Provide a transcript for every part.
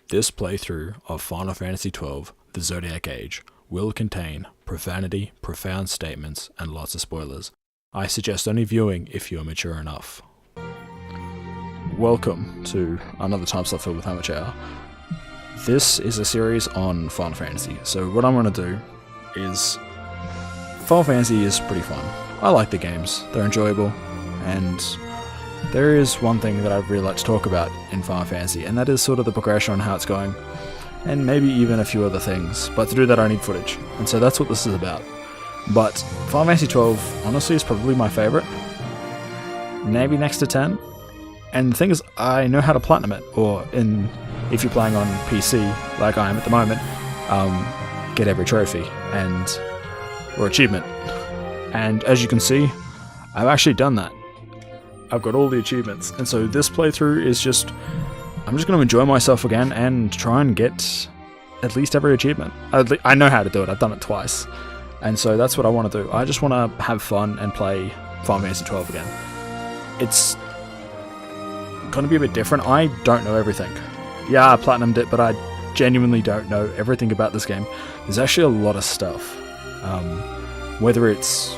This playthrough of Final Fantasy XII The Zodiac Age will contain profanity, profound statements, and lots of spoilers. I suggest only viewing if you are mature enough. Welcome to another time slot filled with amateur. This is a series on Final Fantasy, so what I'm going to do is... Final Fantasy is pretty fun. I like the games, they're enjoyable, and there is one thing that I'd really like to talk about in Final Fantasy, and that is sort of the progression on how it's going, and maybe even a few other things, but to do that I need footage, and so that's what this is about. But Final Fantasy XII, honestly, is probably my favourite, maybe next to 10, and the thing is, I know how to platinum it, or if you're playing on PC, like I am at the moment, get every trophy, or achievement, and as you can see, I've actually done that. I've got all the achievements, and so this playthrough is just, I'm just going to enjoy myself again and try and get at least every achievement. I know how to do it, I've done it twice, and so that's what I want to do. I just want to have fun and play Final Fantasy XII again. It's going to be a bit different. I don't know everything. Yeah, I platinumed it, but I genuinely don't know everything about this game. There's actually a lot of stuff. Whether it's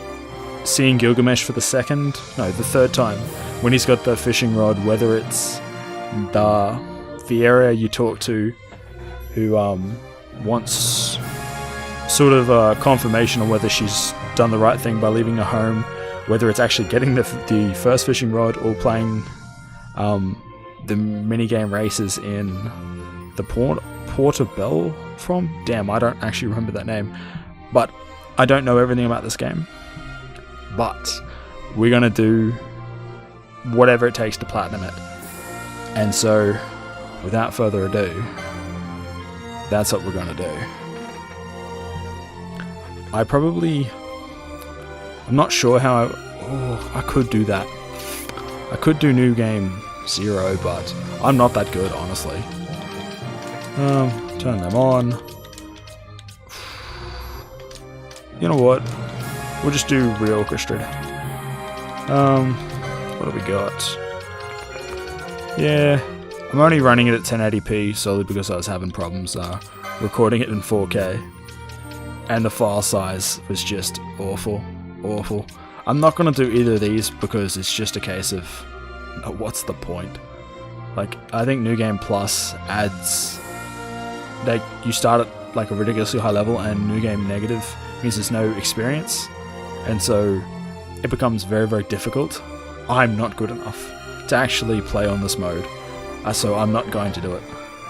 seeing Gilgamesh for the third time, when he's got the fishing rod, whether it's the area you talk to who wants sort of confirmation on whether she's done the right thing by leaving her home, whether it's actually getting the first fishing rod or playing the minigame races in the Portobello from? Damn, I don't actually remember that name. But I don't know everything about this game. But we're going to do whatever it takes to platinum it. And so, without further ado, that's what we're going to do. I'm not sure how I could do that. I could do New Game 0, but I'm not that good, honestly. Turn them on. You know what? We'll just do reorchestrated. What do we got? Yeah, I'm only running it at 1080p solely because I was having problems recording it in 4K. And the file size was just awful. I'm not going to do either of these because it's just a case of, what's the point? Like, I think New Game Plus adds, like, you start at like a ridiculously high level, and New Game Negative means there's no experience, and so it becomes very, very difficult. I'm not good enough to actually play on this mode, so I'm not going to do it.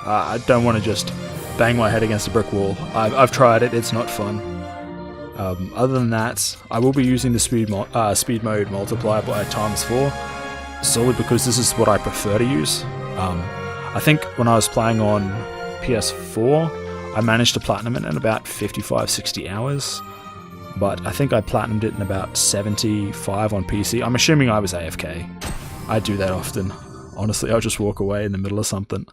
I don't want to just bang my head against a brick wall. I've tried it, it's not fun. Other than that, I will be using the speed mode multiplier by ×4, solely because this is what I prefer to use. I think when I was playing on PS4, I managed to platinum it in about 55-60 hours, but I think I platinumed it in about 75 on PC. I'm assuming I was AFK. I do that often. Honestly, I'll just walk away in the middle of something.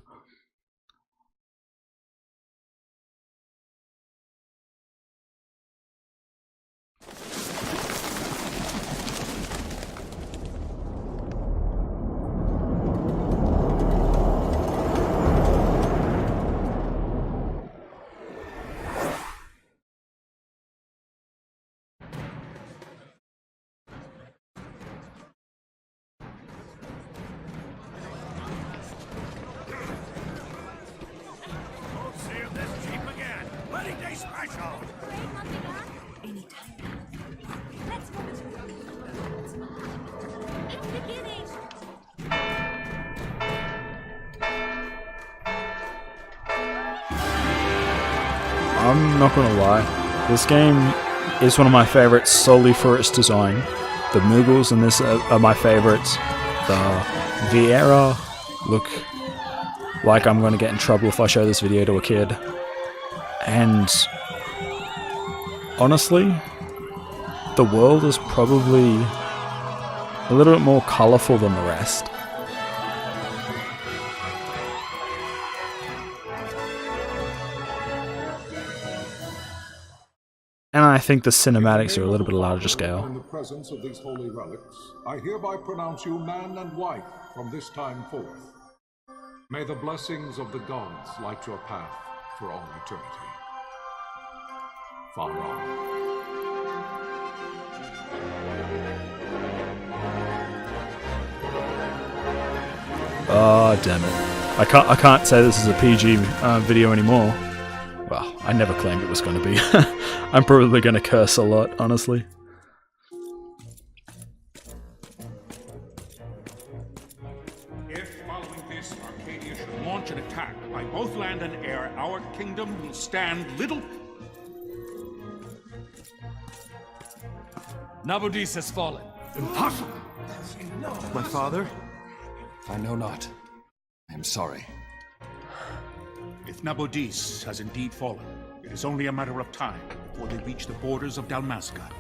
I'm not gonna lie, this game is one of my favourites solely for its design. The Moogles in this are my favourites. The Vieira look like I'm gonna get in trouble if I show this video to a kid. And honestly, the world is probably a little bit more colourful than the rest. And I think the cinematics are a little bit larger scale. In the presence of these holy relics, I hereby pronounce you man and wife from this time forth. May the blessings of the gods light your path for all eternity. Vaan. Oh, damn it. I can't say this is a PG video anymore. Well, I never claimed it was going to be. I'm probably going to curse a lot, honestly. If, following this, Arcadia should launch an attack by both land and air, our kingdom will stand little... Nabudis has fallen. Impossible! My father? I know not. I am sorry. If Nabudis has indeed fallen, it is only a matter of time before they reach the borders of Dalmasca.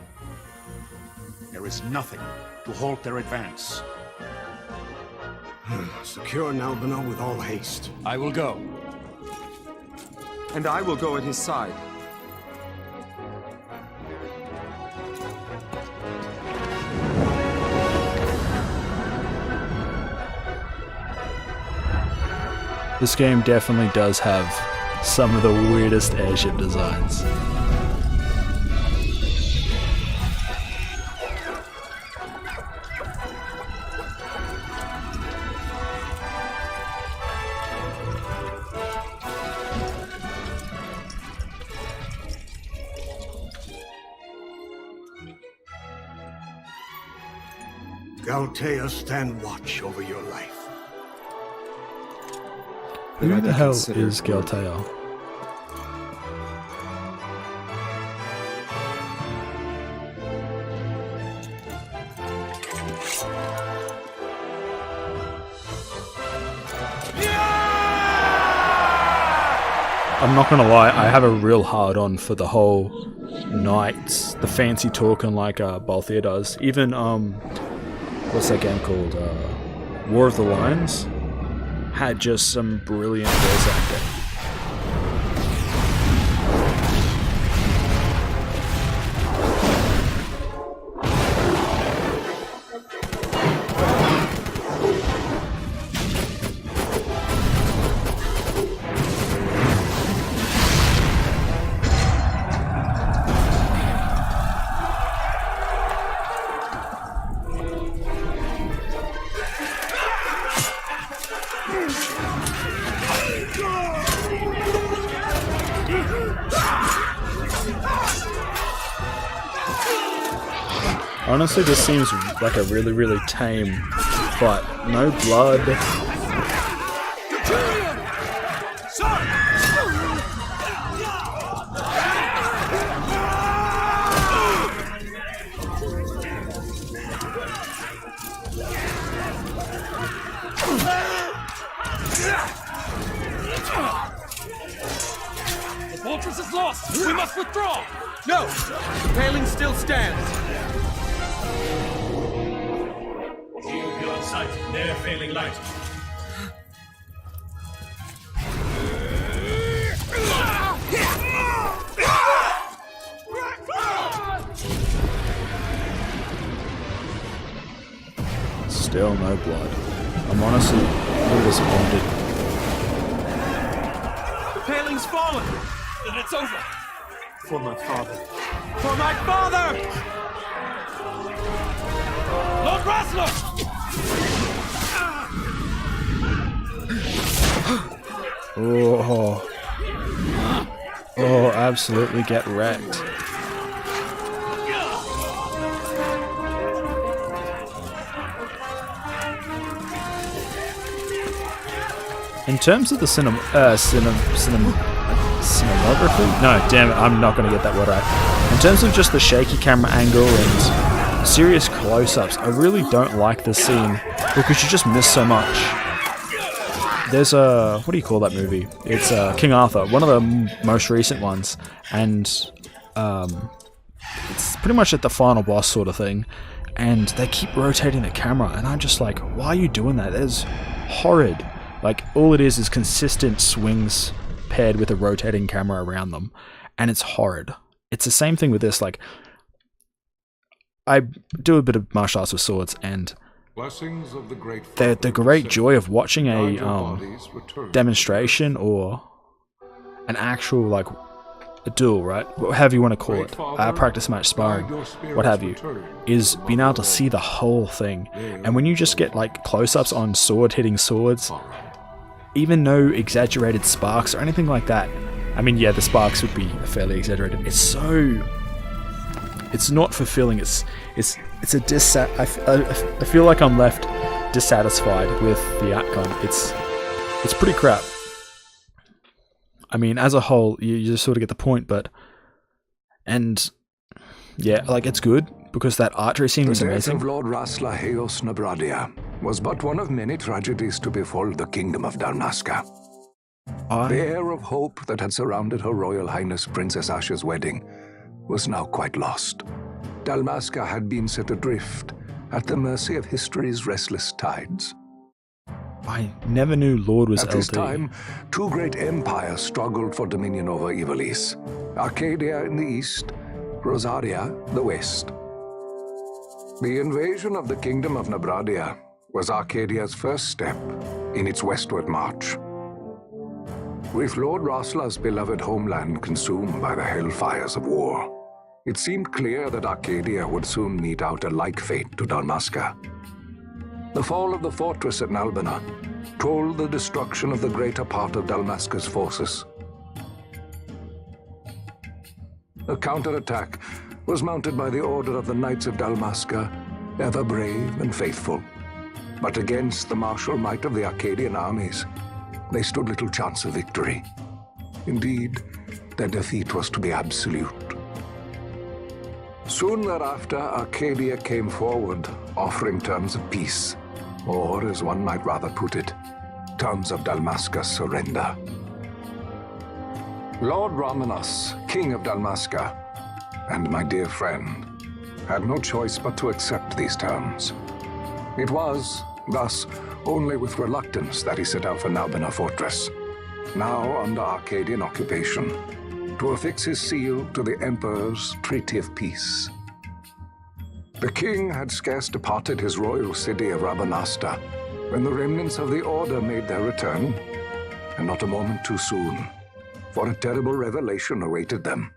There is nothing to halt their advance. Secure Nalbina with all haste. I will go. And I will go at his side. This game definitely does have some of the weirdest airship designs. Galtea, stand watch over your life. Who the hell is Galtea? I'm not gonna lie, I have a real hard on for the whole knights, the fancy talking like Balthier does. Even what's that game called? War of the Lions had just some brilliant voice acting. Honestly, this seems like a really tame fight. No blood. The fortress is lost! We must withdraw! No! The paling still stands! Shield beyond sight, near failing light. Still no blood. I'm honestly a little disappointed. The paling's fallen! Then it's over! For my father. For my father! Lord Rasler! Oh. Oh, absolutely get wrecked. In terms of the cinematography? No, damn it, I'm not going to get that word right. In terms of just the shaky camera angle and serious close-ups, I really don't like this scene because you just miss so much. There's a, what do you call that movie? It's King Arthur, one of the most recent ones, and it's pretty much at the final boss sort of thing, and they keep rotating the camera, and I'm just like, why are you doing that? That is horrid. Like, all it is consistent swings paired with a rotating camera around them, and it's horrid. It's the same thing with this. Like, I do a bit of martial arts with swords, and Blessings of the great the great joy of watching a demonstration or an actual, like, a duel, right? However you want to call it, practice match, sparring, what have you, is being able to see the whole thing. And when you just get, like, close-ups on sword hitting swords, even no exaggerated sparks or anything like that. I mean, yeah, the sparks would be fairly exaggerated. It's not fulfilling. It's a I feel like I'm left dissatisfied with the outcome. It's pretty crap. I mean, as a whole, you just sort of get the point, and yeah, like, it's good because that archery scene was amazing. The death of Lord Rasla Heos Nabradia was but one of many tragedies to befall the kingdom of Dalmasca. The air of hope that had surrounded Her Royal Highness Princess Asha's wedding was now quite lost. Dalmasca had been set adrift at the mercy of history's restless tides. I never knew Lord was LD. At this time, two great empires struggled for dominion over Ivalice. Arcadia in the east, Rosaria the west. The invasion of the kingdom of Nabradia was Arcadia's first step in its westward march. With Lord Rasla's beloved homeland consumed by the hellfires of war, it seemed clear that Arcadia would soon mete out a like fate to Dalmasca. The fall of the fortress at Nalbina told the destruction of the greater part of Dalmasca's forces. A counterattack was mounted by the order of the Knights of Dalmasca, ever brave and faithful. But against the martial might of the Arcadian armies, they stood little chance of victory. Indeed, their defeat was to be absolute. Soon thereafter, Arcadia came forward, offering terms of peace, or, as one might rather put it, terms of Dalmasca's surrender. Lord Ramenas, King of Dalmasca, and my dear friend, had no choice but to accept these terms. It was, thus, only with reluctance that he set out for Nalbina Fortress, now under Arcadian occupation, to affix his seal to the Emperor's Treaty of Peace. The king had scarce departed his royal city of Rabanasta when the remnants of the Order made their return, and not a moment too soon, for a terrible revelation awaited them.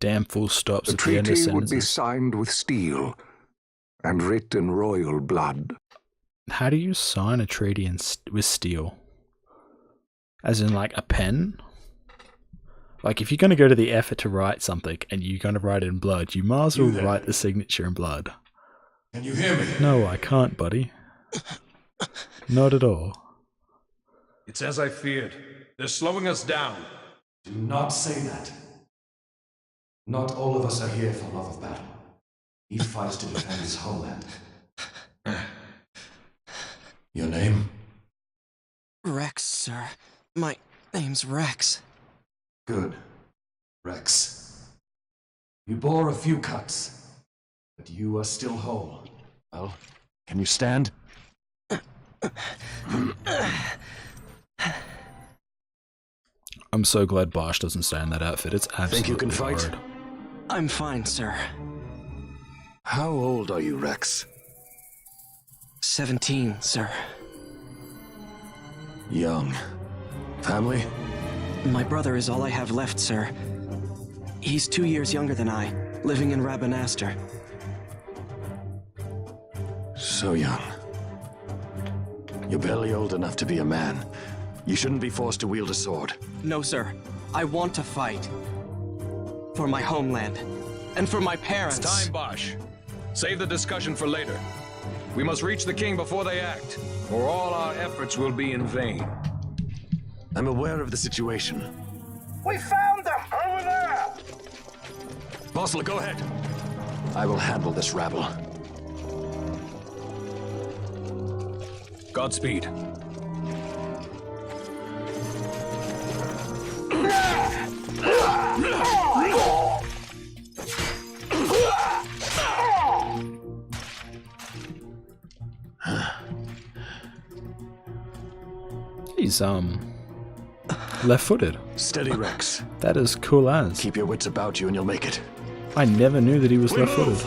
Damn full stops the at the end of treaty would be sentences. signed with steel and writ in royal blood. How do you sign a treaty with steel? As in, like, a pen? Like, if you're going to go to the effort to write something and you're going to write it in blood, you might as well write the signature in blood. Can you hear me? No, I can't, buddy. Not at all. It's as I feared. They're slowing us down. Do not say that. Not all of us are here for love of battle. He fights to defend his homeland. Your name? Rex, sir. My name's Rex. Good. Rex. You bore a few cuts, but you are still whole. Well, can you stand? I'm so glad Bosch doesn't stay in that outfit. It's absolutely Think you can fight? hard. I'm fine, sir. How old are you, Rex? 17, sir. Young. Family? My brother is all I have left, sir. He's 2 years younger than I, living in Rabanastre. So young. You're barely old enough to be a man. You shouldn't be forced to wield a sword. No, sir. I want to fight. For my homeland. And for my parents. It's time, Bosch. Save the discussion for later. We must reach the king before they act, or all our efforts will be in vain. I'm aware of the situation. We found them! Over there! Bosler, go ahead. I will handle this rabble. Godspeed. He's, left-footed. Steady, Rex. That is cool as. Keep your wits about you and you'll make it. I never knew that he was left-footed.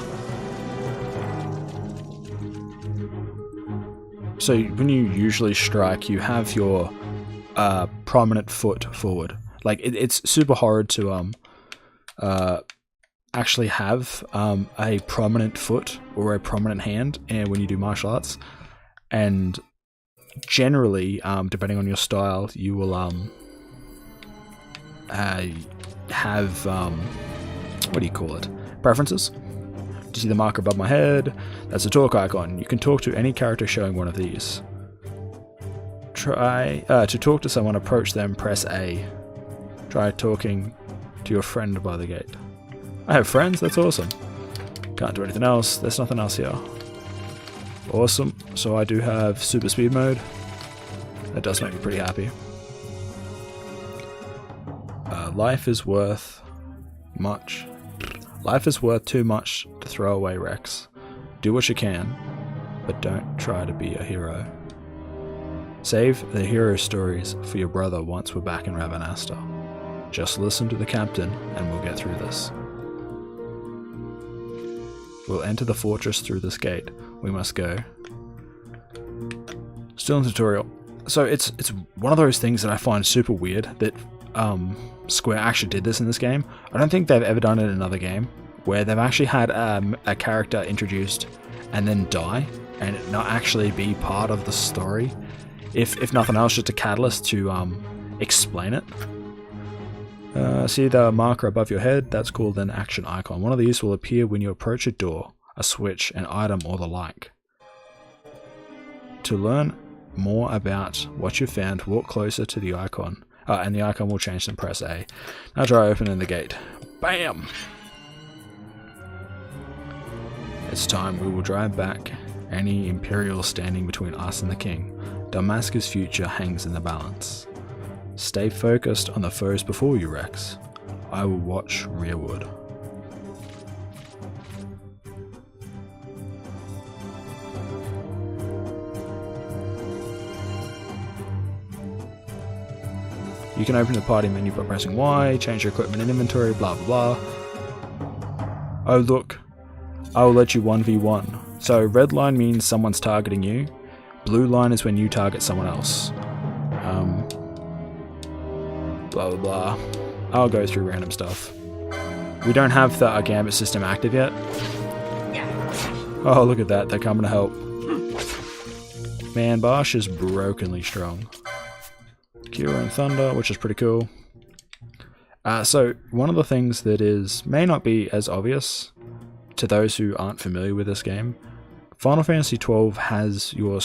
so when you usually strike, you have your prominent foot forward. Like it's super hard to actually have a prominent foot or a prominent hand, and when you do martial arts, and generally, depending on your style, you will have what do you call it? Preferences. Do you see the marker above my head? That's a talk icon. You can talk to any character showing one of these. Try to talk to someone, approach them, press A. Try talking to your friend by the gate. I have friends, that's awesome. Can't do anything else, there's nothing else here. Awesome, so I do have super speed mode. That does make me pretty happy. Life is worth much. Life is worth too much to throw away, Rex. Do what you can, but don't try to be a hero. Save the hero stories for your brother once we're back in Rabanastre. Just listen to the captain and we'll get through this. We'll enter the fortress through this gate. We must go. Still in the tutorial. So it's one of those things that I find super weird that Square actually did this in this game. I don't think they've ever done it in another game where they've actually had a character introduced and then die and it not actually be part of the story. If nothing else, just a catalyst to explain it. See the marker above your head? That's called an action icon. One of these will appear when you approach a door, a switch, an item, or the like. To learn more about what you found, walk closer to the icon, and the icon will change, then press A. Now try opening the gate. BAM! It's time. We will drive back any Imperials standing between us and the King. Dalmasca's future hangs in the balance. Stay focused on the foes before you, Rex. I will watch rearward. You can open the party menu by pressing Y, change your equipment and inventory, blah blah blah. Oh look, I will let you 1v1. So red line means someone's targeting you, blue line is when you target someone else. Blah blah blah. I'll go through random stuff. We don't have the Gambit system active yet. Oh look at that, they're coming to help. Man, Bosch is brokenly strong. Kira and Thunder, which is pretty cool. So one of the things that may not be as obvious to those who aren't familiar with this game, Final Fantasy XII has your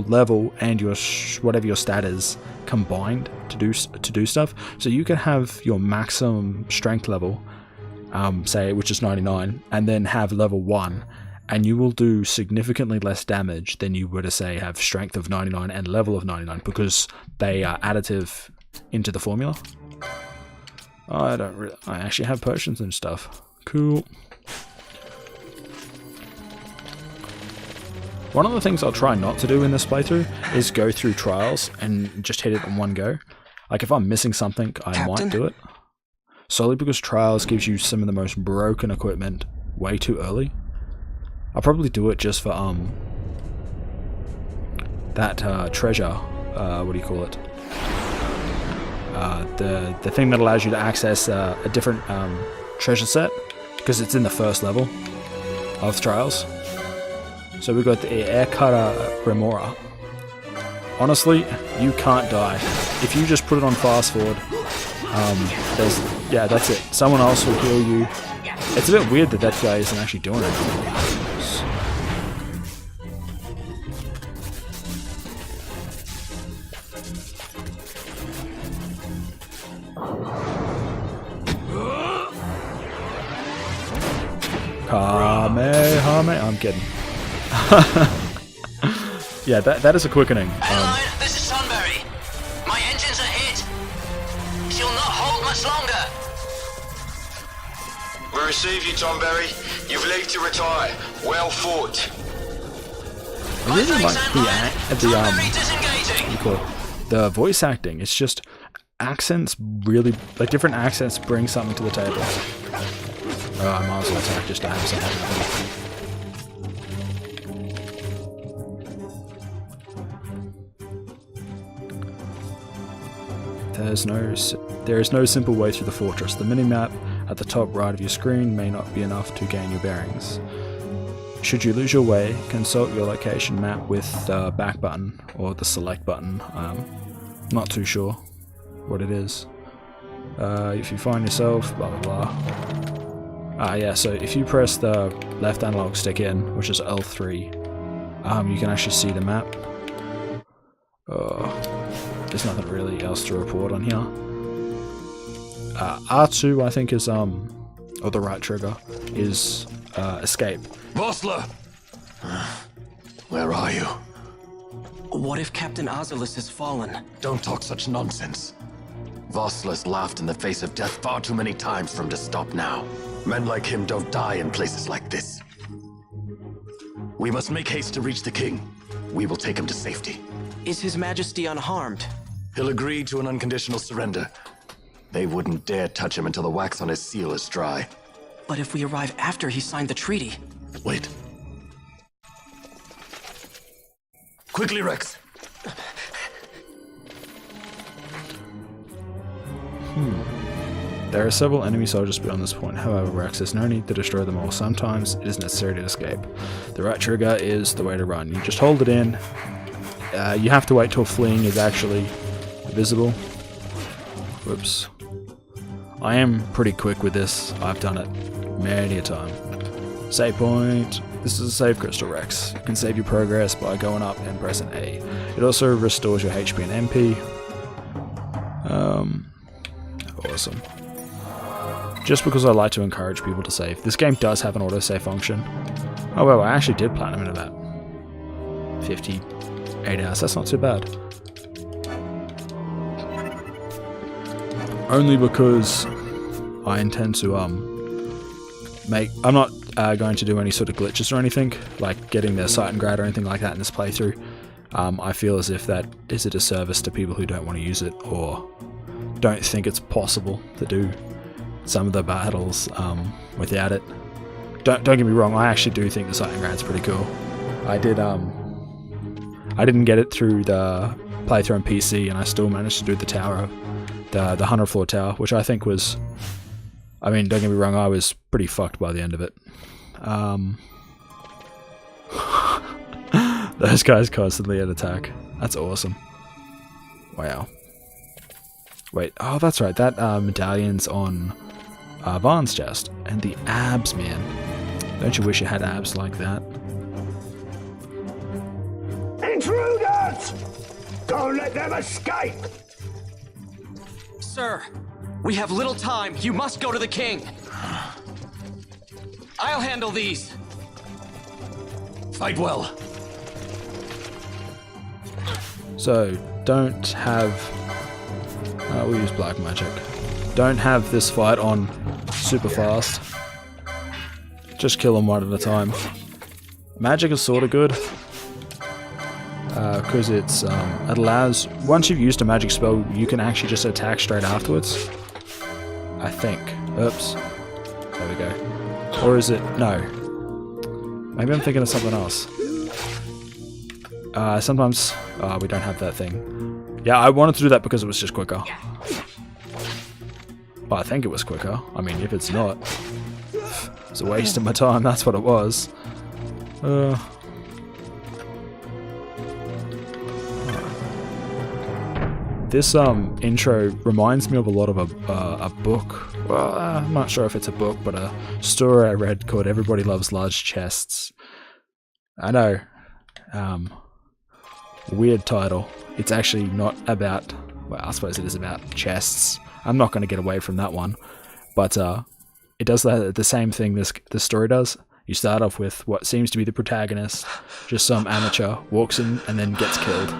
level and your whatever your stat is combined to do stuff. So you can have your maximum strength level, say which is 99, and then have level 1, and you will do significantly less damage than you would to say have strength of 99 and level of 99 because they are additive into the formula. I actually have potions and stuff. Cool. One of the things I'll try not to do in this playthrough is go through trials and just hit it in one go. Like if I'm missing something, I might do it. Solely because trials gives you some of the most broken equipment way too early. I'll probably do it just for that treasure, what do you call it? The thing that allows you to access a different treasure set, because it's in the first level of trials. So we've got the Air Cutter Remora. Honestly, you can't die. If you just put it on fast forward, that's it. Someone else will heal you. It's a bit weird that that guy isn't actually doing it. Kamehame, I'm kidding. Yeah, that is a quickening. Airline, this is Sunbury. My engines are hit. She'll not hold much longer. We receive you, Tomberry. You've leave to retire. Well fought. I really like the voice acting. It's just accents really, like different accents bring something to the table. I might as well attack just to have something. there is no simple way through the fortress. The minimap at the top right of your screen may not be enough to gain your bearings. Should you lose your way, consult your location map with the back button or the select button. Not too sure what it is. If you find yourself, blah blah blah. Yeah, so if you press the left analog stick in, which is L3, you can actually see the map. There's nothing really else to report on here. R2, I think, is or the right trigger is escape. Vossler! Where are you? What if Captain Ozilus has fallen? Don't talk such nonsense. Vossler's laughed in the face of death far too many times for him to stop now. Men like him don't die in places like this. We must make haste to reach the king. We will take him to safety. Is His Majesty unharmed? He'll agree to an unconditional surrender. They wouldn't dare touch him until the wax on his seal is dry. But if we arrive after he signed the treaty... Wait. Quickly, Rex! There are several enemy soldiers beyond this point, however Rex, there's no need to destroy them all. Sometimes it is necessary to escape. The right trigger is the way to run. You just hold it in. You have to wait till fleeing is actually visible. Whoops. I am pretty quick with this. I've done it many a time. Save point. This is a save crystal, Rex. You can save your progress by going up and pressing A. It also restores your HP and MP. Awesome. Just because I like to encourage people to save. This game does have an autosave function. Oh well, I actually did platinum in about 58 hours. That's not too bad. Only because I intend to I'm not going to do any sort of glitches or anything, like getting the sight and grad or anything like that in this playthrough. I feel as if that is a disservice to people who don't want to use it or don't think it's possible to do some of the battles without it. Don't get me wrong, I actually do think the sight and grad's pretty cool. I didn't get it through the playthrough on PC, and I still managed to do the tower, the 100th floor tower, which I think was, I mean, don't get me wrong, I was pretty fucked by the end of it. Those guys constantly at attack. That's awesome. Wow. Wait, oh that's right, that medallion's on Vaan's chest. And the abs, man. Don't you wish you had abs like that? Intruders! Don't let them escape! Sir, we have little time. You must go to the king. I'll handle these. Fight well. So, don't have... we'll use black magic. Don't have this fight on super fast. Just kill them one at a time. Magic is sort of good. Because it allows... Once you've used a magic spell, you can actually just attack straight afterwards. I think. Oops. There we go. Or is it... No. Maybe I'm thinking of something else. Sometimes... we don't have that thing. Yeah, I wanted to do that because it was just quicker. But I think it was quicker. I mean, if it's not... It's a waste of my time, that's what it was. This intro reminds me of a lot of a book. Well, I'm not sure if it's a book, but a story I read called Everybody Loves Large Chests. I know. Weird title. It's actually not about... Well, I suppose it is about chests. I'm not going to get away from that one. But it does the same thing this story does. You start off with what seems to be the protagonist. Just some amateur. Walks in and then gets killed.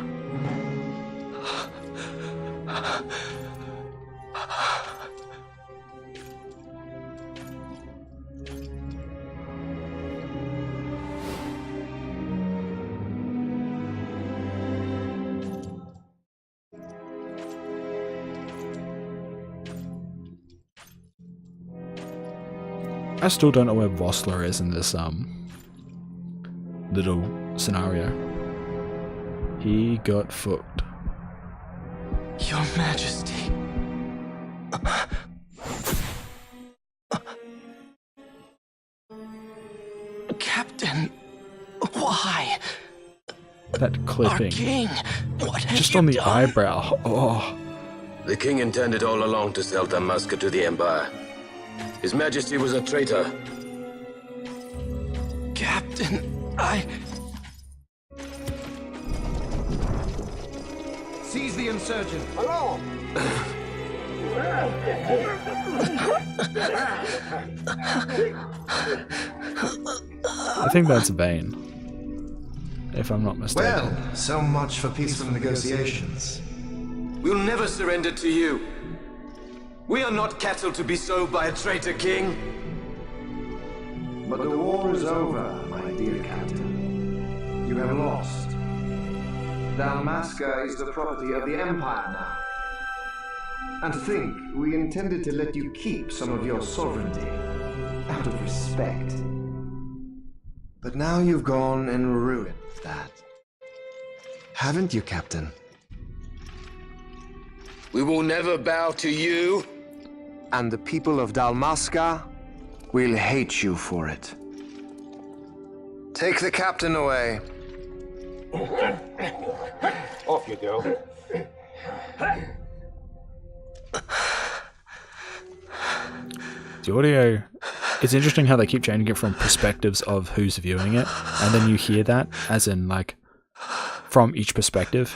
I still don't know where Vossler is in this little scenario. He got fucked. Your Majesty. Captain, why? That clipping. Our king, what have Just you on the done? eyebrow. Oh. The king intended all along to sell Dalmasca to the Empire. His Majesty was a traitor. Captain, Seize the insurgent. I think that's Vaan, if I'm not mistaken. Well, so much for peaceful negotiations. We'll never surrender to you. We are not cattle to be sold by a traitor king. But the war is over, my dear Captain. You have lost. Dalmasca is the property of the Empire now. And to think, we intended to let you keep some of your sovereignty, out of respect. But now you've gone and ruined that. Haven't you, Captain? We will never bow to you. And the people of Dalmasca will hate you for it. Take the captain away. Off you go. The audio, it's interesting how they keep changing it from perspectives of who's viewing it, and then you hear that as in like from each perspective.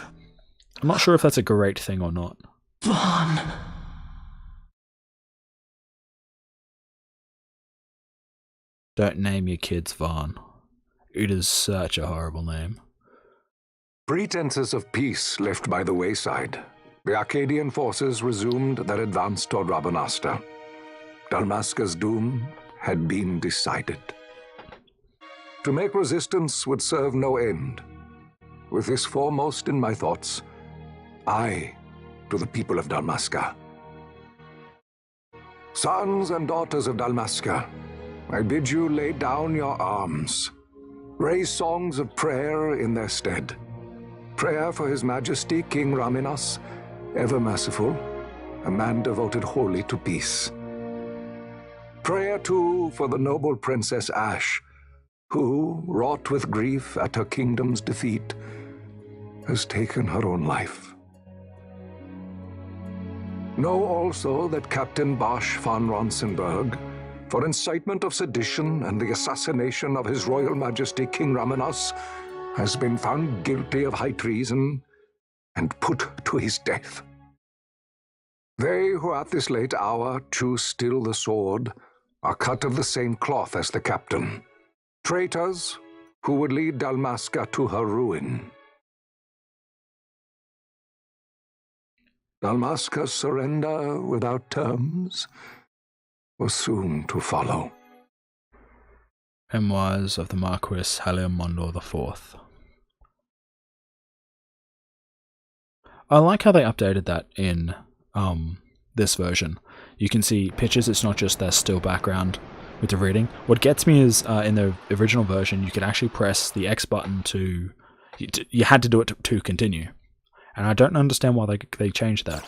I'm not sure if that's a great thing or not. Vaan. Don't name your kids Vaan. It is such a horrible name. Pretenses of peace left by the wayside, the Arcadian forces resumed their advance toward Rabanasta. Dalmasca's doom had been decided. To make resistance would serve no end. With this foremost in my thoughts, I, to the people of Dalmasca. Sons and daughters of Dalmasca, I bid you lay down your arms. Raise songs of prayer in their stead. Prayer for His Majesty King Raminas, ever merciful, a man devoted wholly to peace. Prayer, too, for the noble Princess Ash, who, wrought with grief at her kingdom's defeat, has taken her own life. Know also that Captain Bosch von Ronsenberg, for incitement of sedition and the assassination of His Royal Majesty King Raminas, has been found guilty of high treason and put to his death. They who at this late hour choose still the sword are cut of the same cloth as the captain, traitors who would lead Dalmasca to her ruin. Dalmasca's surrender without terms was soon to follow. Memoirs of the Marquis Halemondo IV. I like how they updated that in this version. You can see pictures, it's not just their still background with the reading. What gets me is in the original version you could actually press the X button to... You had to do it to continue. And I don't understand why they changed that.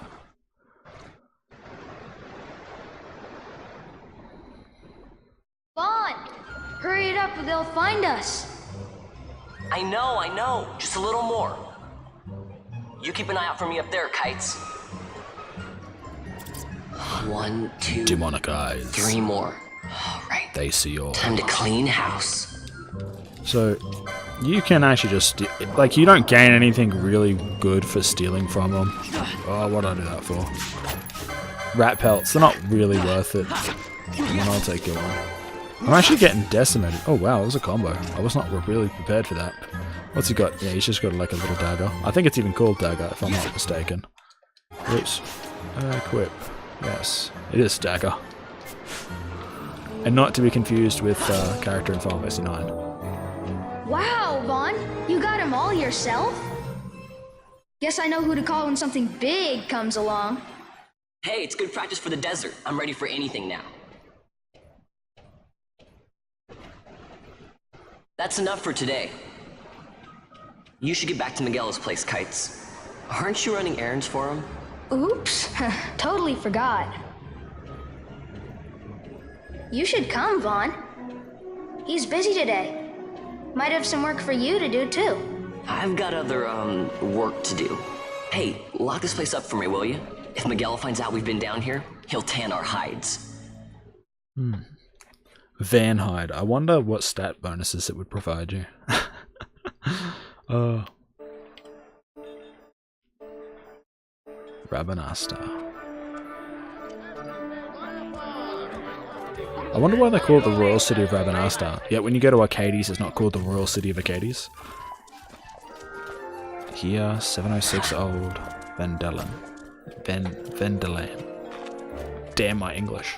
Vaan! Hurry it up or they'll find us! I know. Just a little more. You keep an eye out for me up there, Kites. 1, 2, Demonic eyes. 3 more. All right. They see all. Time to clean house. So, you can actually just... Like, you don't gain anything really good for stealing from them. Oh, what did I do that for? Rat pelts, they're not really worth it. I'll take your one. I'm actually getting decimated. Oh wow, it was a combo. I was not really prepared for that. What's he got? Yeah, he's just got like a little dagger. I think it's even called dagger, if I'm not mistaken. Oops. Equip. Yes, it is dagger. And not to be confused with character in Final Fantasy IX. Wow, Vaan! You got him all yourself? Guess I know who to call when something big comes along. Hey, it's good practice for the desert. I'm ready for anything now. That's enough for today. You should get back to Miguel's place, Kites. Aren't you running errands for him? Oops, totally forgot. You should come, Vaan. He's busy today. Might have some work for you to do, too. I've got other, work to do. Hey, lock this place up for me, will you? If Miguel finds out we've been down here, he'll tan our hides. Van hide. I wonder what stat bonuses it would provide you. Rabanastar. I wonder why they call it the Royal City of Rabanastar, yet when you go to Arcades it's not called the Royal City of Arcades. Here, 706 Old Vendelan. Vendelan. Damn my English.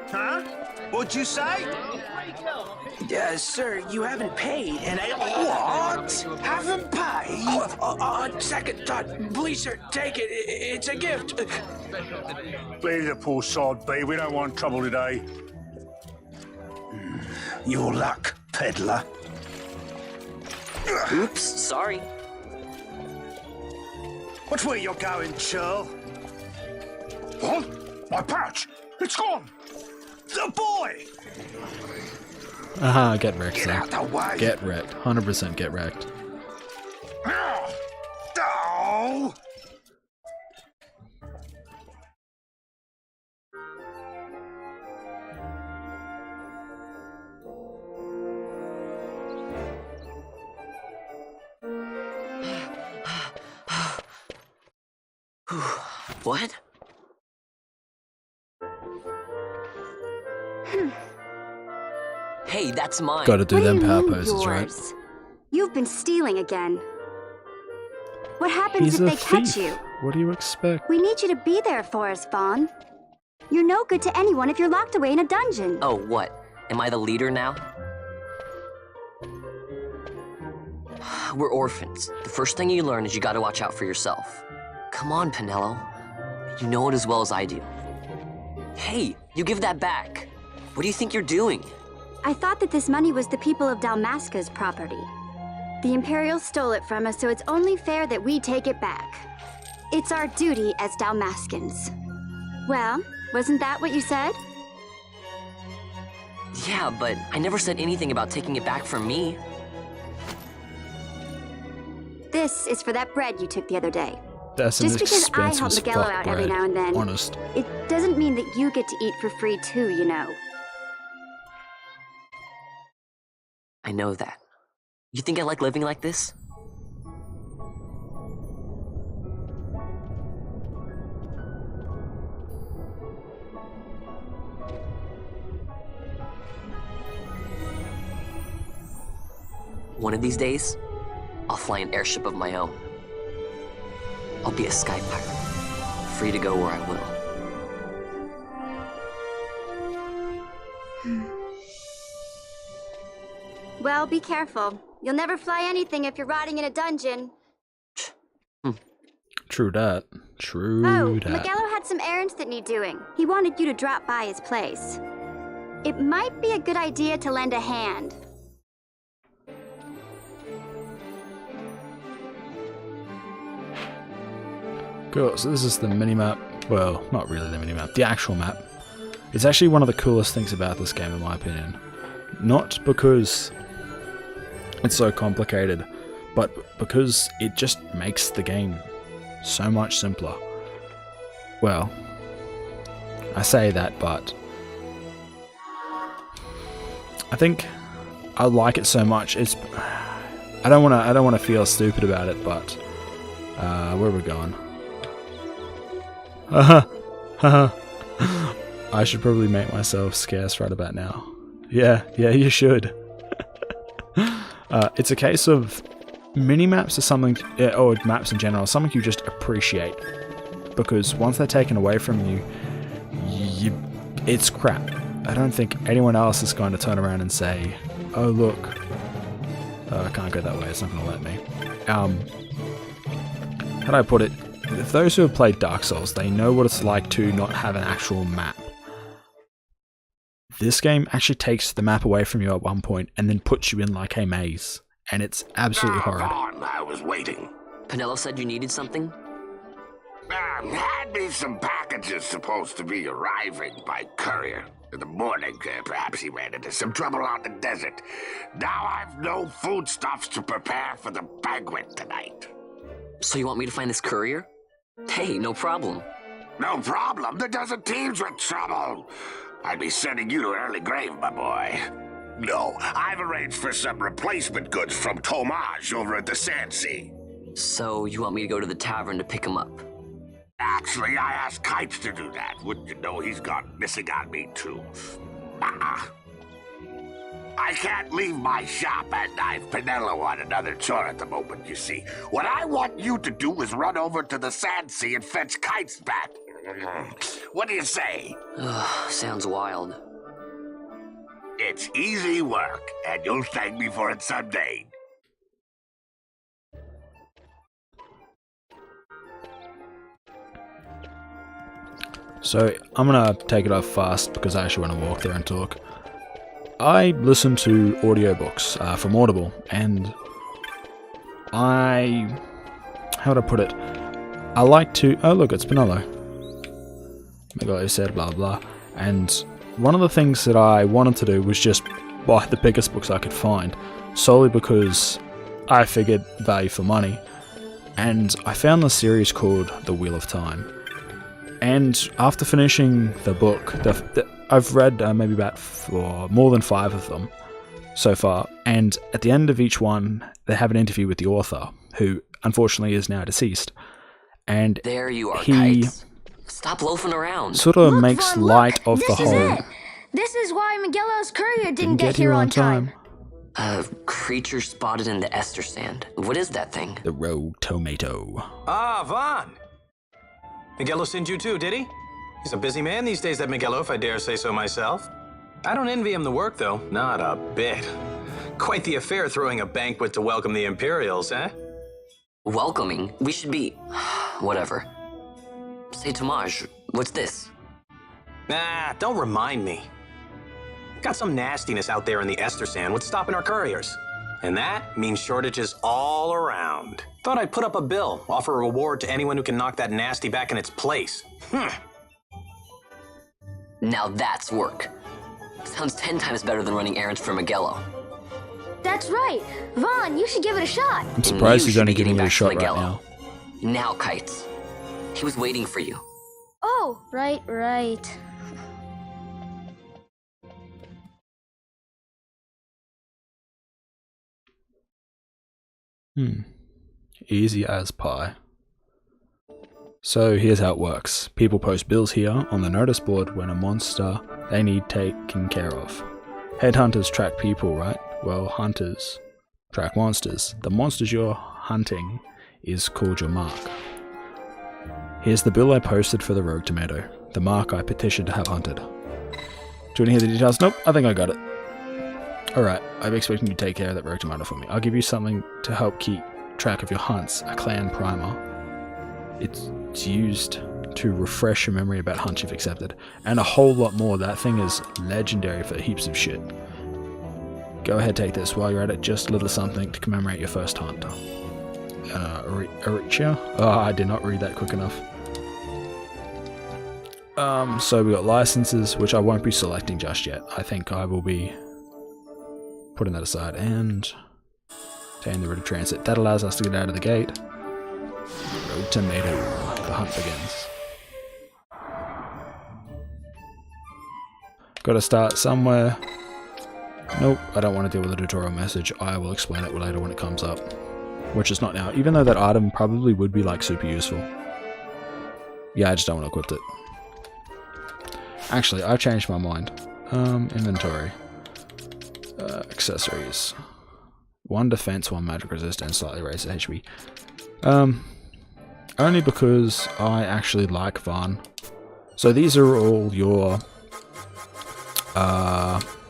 Huh? What'd you say? Sir, you haven't paid, and I... What? Haven't paid? On second thought, please, sir, take it. It's a gift. Leave the poor sod be. We don't want trouble today. Your luck, peddler. Oops, sorry. Which way you're going, churl? What? My pouch! It's gone! The boy! Aha, get wrecked, sir. Get out the way! Get wrecked. 100% get wrecked. Oh! What? Hey, that's mine. Gotta do What them do you power mean, poses, right? yours? You've been stealing again. What happens He's if a they catch thief. you? What do you expect? We need you to be there for us, Vaan. You're no good to anyone if you're locked away in a dungeon. Oh, what? Am I the leader now? We're orphans. The first thing you learn is you gotta watch out for yourself. Come on, Pinello. You know it as well as I do. Hey, you give that back. What do you think you're doing? I thought that this money was the people of Dalmasca's property. The Imperials stole it from us, so it's only fair that we take it back. It's our duty as Dalmascans. Well, wasn't that what you said? Yeah, but I never said anything about taking it back from me. This is for that bread you took the other day. That's Just an because I help expensive Miguel fuck out bread. every now and then, Honest. it doesn't mean that you get to eat for free too, you know. I know that. You think I like living like this? One of these days, I'll fly an airship of my own. I'll be a sky pirate, free to go where I will. Well, be careful. You'll never fly anything if you're rotting in a dungeon. True that. True Oh, that. Miguel had some errands that need doing. He wanted you to drop by his place. It might be a good idea to lend a hand. Cool, so this is the mini-map. Well, not really the mini-map, the actual map. It's actually one of the coolest things about this game, in my opinion. Not because it's so complicated, but because it just makes the game so much simpler. Well, I say that, but I think I like it so much. It's I don't want to feel stupid about it, but where are we going? I should probably make myself scarce right about now. Yeah, you should. It's a case of mini-maps or something, or maps in general, something you just appreciate. Because once they're taken away from you, it's crap. I don't think anyone else is going to turn around and say, oh look, I can't go that way, it's not going to let me. How do I put it? If those who have played Dark Souls, they know what it's like to not have an actual map. This game actually takes the map away from you at one point and then puts you in like a maze. And it's absolutely horrid. I was waiting. Pinello said you needed something? Had me some backup. package is supposed to be arriving by courier. In the morning, perhaps he ran into some trouble out in the desert. Now I've no foodstuffs to prepare for the banquet tonight. So you want me to find this courier? Hey, no problem. No problem. The desert teems with trouble. I'd be sending you to an early grave, my boy. No, I've arranged for some replacement goods from Tomage over at the Sandsea. So you want me to go to the tavern to pick him up? Actually, I asked Kites to do that. Wouldn't you know he's gone missing on me, too. I can't leave my shop, and I've Pinello on another chore at the moment, you see. What I want you to do is run over to the Sandsea and fetch Kites back. What do you say? Sounds wild. It's easy work, and you'll thank me for it someday. So I'm gonna take it off fast because I actually want to walk there and talk. I listen to audiobooks from Audible, and how to put it? I like to. Oh look, it's Pinello. Megalo said blah blah, and one of the things that I wanted to do was just buy the biggest books I could find, solely because I figured value for money, and I found the series called The Wheel of Time. And after finishing the book, I've read maybe about more than 5 of them so far, and at the end of each one, they have an interview with the author, who unfortunately is now deceased. And there you are, Kites. Stop loafing around. Sort of makes light of the whole. It. This is why Miguelo's courier didn't get here on time. A creature spotted in the Ester Sand. What is that thing? The rogue tomato. Ah, Vaan. Miguelo sent you too, did he? He's a busy man these days, that Miguelo, if I dare say so myself. I don't envy him the work, though. Not a bit. Quite the affair throwing a banquet to welcome the Imperials, eh? Welcoming? We should be... whatever. Say, Tomage, what's this? Nah, don't remind me. Got some nastiness out there in the Ester Sand. What's stopping our couriers? And that means shortages all around. Thought I'd put up a bill, offer a reward to anyone who can knock that nasty back in its place. Now that's work. Sounds 10 times better than running errands for Miguelo. That's right. Vaan, you should give it a shot. I'm surprised he's only giving it a shot right now. Now, Kites. He was waiting for you. Oh, right. Easy as pie. So here's how it works. People post bills here on the notice board when a monster they need taken care of. Headhunters track people, right? Well, hunters track monsters. The monsters you're hunting is called your mark. Here's the bill I posted for the rogue tomato. The mark I petitioned to have hunted. Do you want to hear the details? Nope, I think I got it. Alright, I'm expecting you to take care of that rogue tomato for me. I'll give you something to help keep track of your hunts, a clan primer. It's used to refresh your memory about hunts you've accepted, and a whole lot more. That thing is legendary for heaps of shit. Go ahead, take this. While you're at it, just a little something to commemorate your first hunt. Aricia? Oh, I did not read that quick enough. So we got licenses, which I won't be selecting just yet. I think I will be putting that aside, and obtain the route of transit. That allows us to get out of the gate. Road tomato. The hunt begins. Gotta start somewhere. Nope, I don't want to deal with a tutorial message. I will explain it later when it comes up. Which is not now, even though that item probably would be like super useful. Yeah, I just don't want to equip it. Actually, I've changed my mind. Inventory. Accessories. 1 defense, 1 magic resist, and slightly raised HP. Only because I actually like Vaan. So these are all your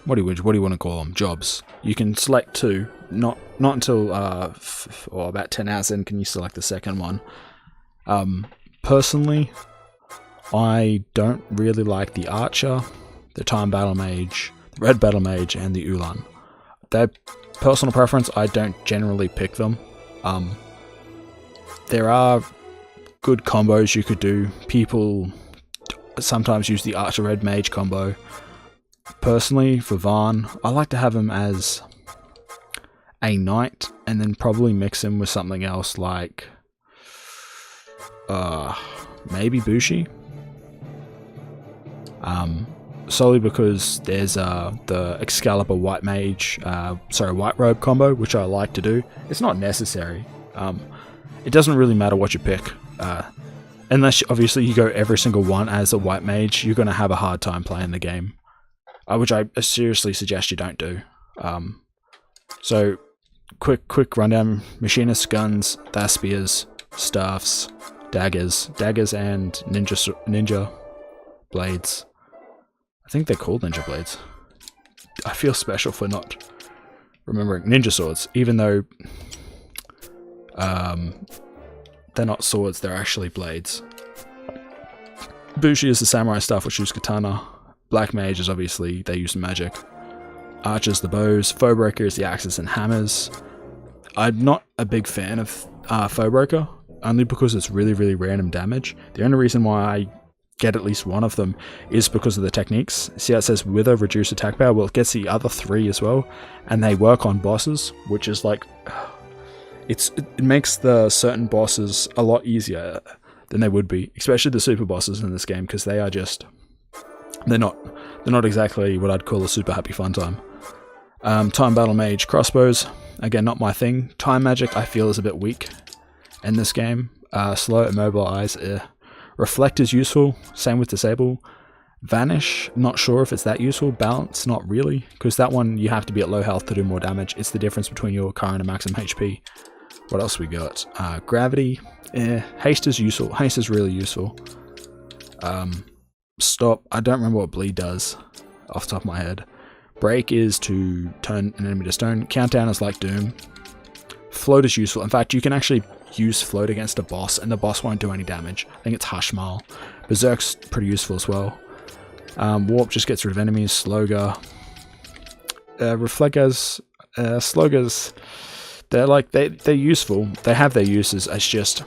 what do you want to call them? Jobs. You can select 2. Not until or about 10 hours in can you select the second one. Personally, I don't really like the Archer, the Time Battle Mage, the Red Battle Mage, and the Ulan. They're personal preference. I don't generally pick them. There are good combos you could do. People sometimes use the Archer Red Mage combo. Personally, for Vaan, I like to have him as a knight, and then probably mix him with something else like maybe Bushi. Solely because there's the Excalibur White Mage, White Robe combo, which I like to do. It's not necessary. It doesn't really matter what you pick. Unless, obviously, you go every single one as a White Mage, you're going to have a hard time playing the game. Which I seriously suggest you don't do. So, quick rundown. Machinists, guns, Thaspiers, staffs, daggers and ninja blades. I think they're called ninja blades. I feel special for not remembering. Ninja swords, even though they're not swords, they're actually blades. Bushi is the samurai staff, which use katana. Black mages, obviously, they use magic. Archers, the bows. Foebreaker is the axes and hammers. I'm not a big fan of Foebreaker, only because it's really, really random damage. The only reason why I get at least one of them is because of the techniques. See how it says Wither, reduce attack power? Well, it gets the other 3 as well, and they work on bosses, which is like... It makes the certain bosses a lot easier than they would be, especially the super bosses in this game, because they are just... They're not exactly what I'd call a super happy fun time. Time Battle Mage, crossbows. Again, not my thing. Time Magic, I feel, is a bit weak in this game. Slow, Immobilize, Reflect is useful, same with Disable. Vanish, not sure if it's that useful. Balance, not really, because that one you have to be at low health to do more damage. It's the difference between your current and maximum HP. What else we got? Gravity, Haste is useful. Haste is really useful. Stop, I don't remember what Bleed does off the top of my head. Break is to turn an enemy to stone. Countdown is like Doom. Float is useful. In fact, you can actually use Float against a boss, and the boss won't do any damage. I think it's Hushmal. Berserk's pretty useful as well. Warp just gets rid of enemies. Sloga. Reflectors. Slogers. They're useful. They have their uses. It's just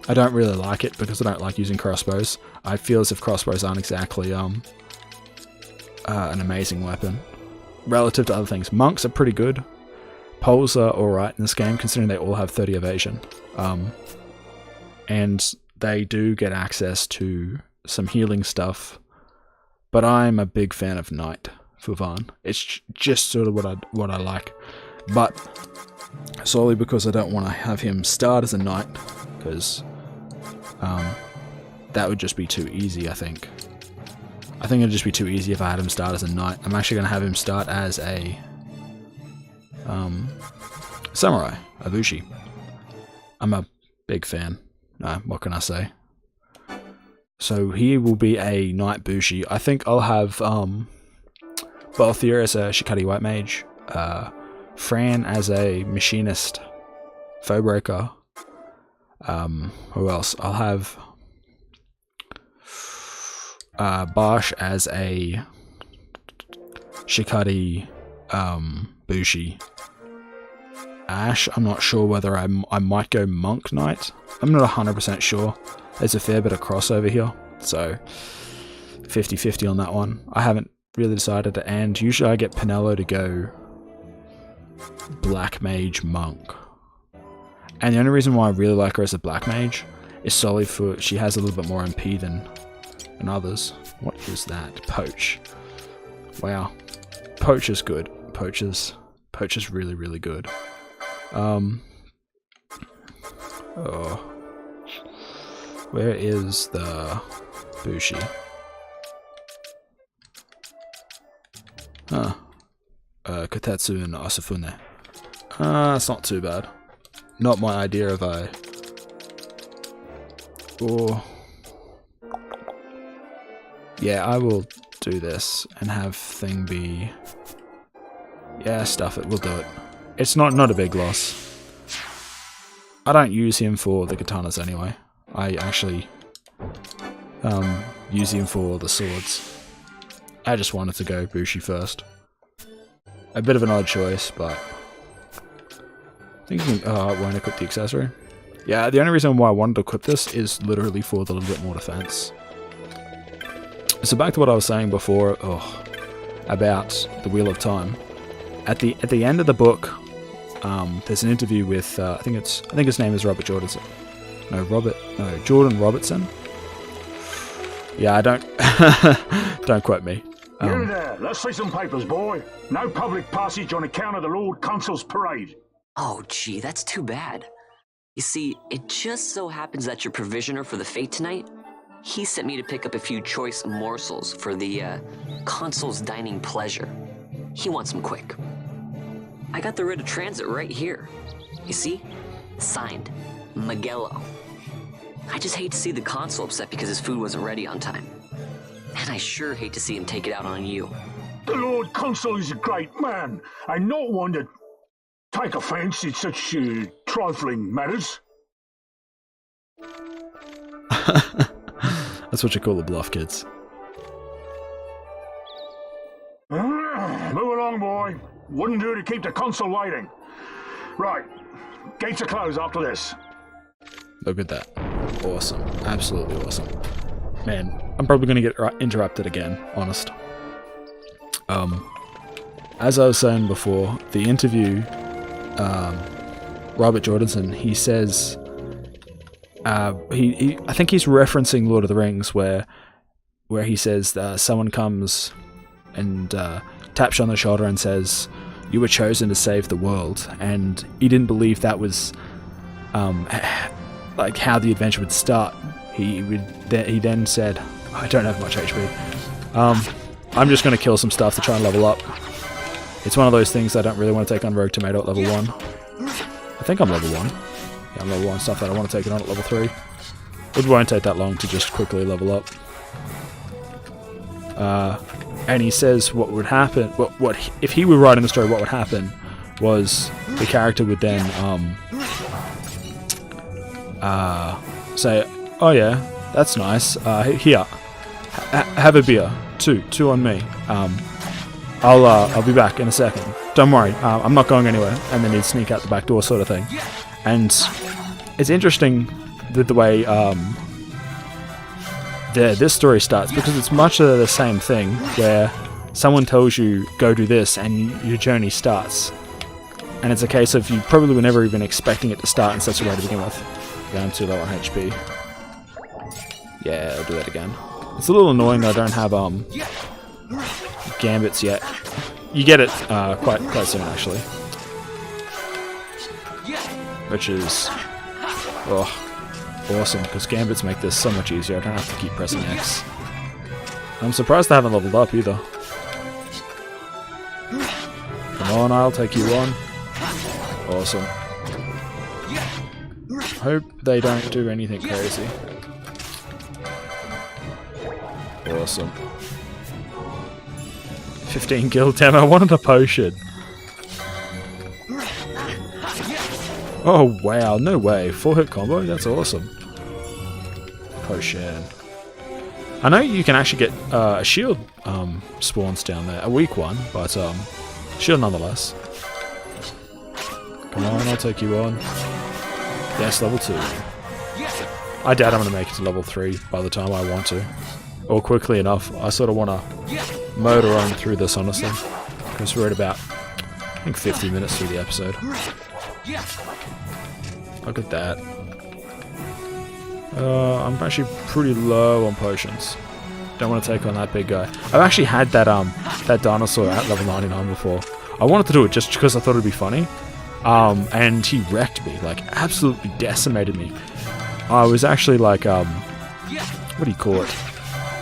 I don't really like it because I don't like using crossbows. I feel as if crossbows aren't exactly an amazing weapon relative to other things. Monks are pretty good. Poles are alright in this game, considering they all have 30 evasion. And they do get access to some healing stuff. But I'm a big fan of Knight for Vaan. It's just sort of what I like. But solely because I don't want to have him start as a Knight, because that would just be too easy, I think. I think it'd just be too easy if I had him start as a Knight. I'm actually going to have him start as a Samurai, a Bushi. I'm a big fan. What can I say? So he will be a Knight Bushi. I think I'll have Balthier as a Shikari White Mage, Fran as a Machinist Foebreaker. Who else? I'll have Barsh as a Shikari Bushi. Ash, I'm not sure whether I might go Monk Knight. I'm not 100% sure. There's a fair bit of crossover here, so 50-50 on that one. I haven't really decided, and usually I get Pinello to go Black Mage Monk. And the only reason why I really like her as a Black Mage is solely for she has a little bit more MP than others. What is that? Poach. Wow. Poach is good. Poach is really, really good. Where is the Bushi? Kotetsu and Asafune. It's not too bad. Not my idea of a... Yeah, I will do this and have thing be... Yeah, stuff it, we'll do it. It's not a big loss. I don't use him for the katanas anyway. I actually use him for the swords. I just wanted to go Bushi first. A bit of an odd choice, but... Thinking, I won't equip the accessory. Yeah, the only reason why I wanted to equip this is literally for the little bit more defense. So back to what I was saying before about the Wheel of Time. At the end of the book, there's an interview with I think his name is Jordan Robertson. Yeah, I don't don't quote me. You there, let's see some papers, boy. No public passage on account of the Lord Consul's parade. Oh, gee, that's too bad. You see, it just so happens that your provisioner for the fete tonight, he sent me to pick up a few choice morsels for the Consul's dining pleasure. He wants them quick. I got the writ of transit right here. You see? Signed, Magello. I just hate to see the Consul upset because his food wasn't ready on time. And I sure hate to see him take it out on you. The Lord Consul is a great man, and not one to take offence in such trifling matters. That's what you call a bluff, kids. Move along, boy. Wouldn't do to keep the Consul waiting. Right. Gates are closed after this. Look at that. Awesome. Absolutely awesome. Man, I'm probably going to get interrupted again, honest. As I was saying before, the interview, Robert Jordanson, he says, I think he's referencing Lord of the Rings, where he says someone comes and taps you on the shoulder and says, "You were chosen to save the world," and he didn't believe that was like how the adventure would start. He then said, "I don't have much HP. I'm just going to kill some stuff to try and level up." It's one of those things I don't really want to take on Rogue Tomato at level 1. I think I'm level 1. Yeah, I'm level 1. Stuff that I want to take it on at level 3. It won't take that long to just quickly level up. And he says what would happen, what if he were writing the story, what would happen was the character would then say, "Oh yeah, that's nice. Here, have a beer. Two on me. I'll be back in a second. Don't worry, I'm not going anywhere." And then he'd sneak out the back door, sort of thing. And it's interesting the way this story starts, because it's much of the same thing, where someone tells you go do this and your journey starts. And it's a case of you probably were never even expecting it to start in such a way to begin with. Down to low on HP. Yeah, I'll do that again. It's a little annoying that I don't have gambits yet. You get it quite soon, actually. Which is awesome, because gambits make this so much easier. I don't have to keep pressing X. I'm surprised I haven't leveled up either. Come on, I'll take you on. Awesome. Hope they don't do anything crazy. Awesome. 15 guild damn, I wanted a potion. Oh wow, no way. 4-hit combo? That's awesome. Potion. I know you can actually get a shield spawns down there. A weak one, but shield nonetheless. Come on, I'll take you on. Yes, level 2. I doubt I'm going to make it to level 3 by the time I want to. Or quickly enough. I sort of want to motor on through this, honestly. Because we're at about, I think, 50 minutes through the episode. Look at that. I'm actually pretty low on potions. Don't want to take on that big guy. I've actually had that that dinosaur at level 99 before. I wanted to do it just because I thought it'd be funny. And he wrecked me, like absolutely decimated me. I was actually like, what do you call it?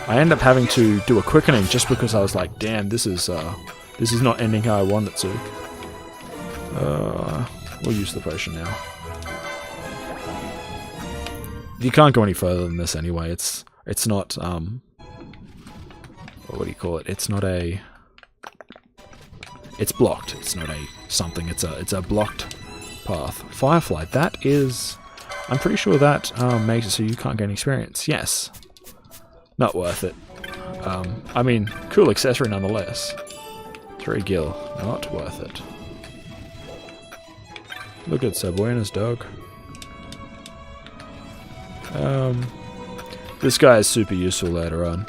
I ended up having to do a quickening just because I was like, damn, this is not ending how I want it to. We'll use the potion now. You can't go any further than this anyway. It's not what do you call it? It's not a. It's blocked. It's not a something. It's a blocked path. Firefly. That is. I'm pretty sure that makes it so you can't gain experience. Yes. Not worth it. I mean, cool accessory nonetheless. 3 gil. Not worth it. Look at Sabuena's dog. This guy is super useful later on.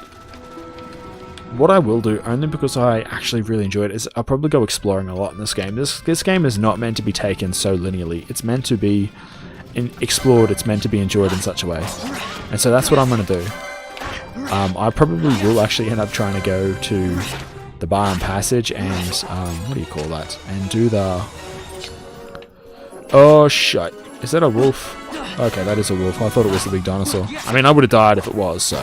what I will do, only because I actually really enjoyed it, is I'll probably go exploring a lot in this game. This game is not meant to be taken so linearly. It's meant to be explored, it's meant to be enjoyed in such a way. And so that's what I'm going to do. I probably will actually end up trying to go to the Vaan passage and, what do you call that? And do the... Oh, shit. Is that a wolf? Okay, that is a wolf. I thought it was the big dinosaur. I mean, I would have died if it was, so...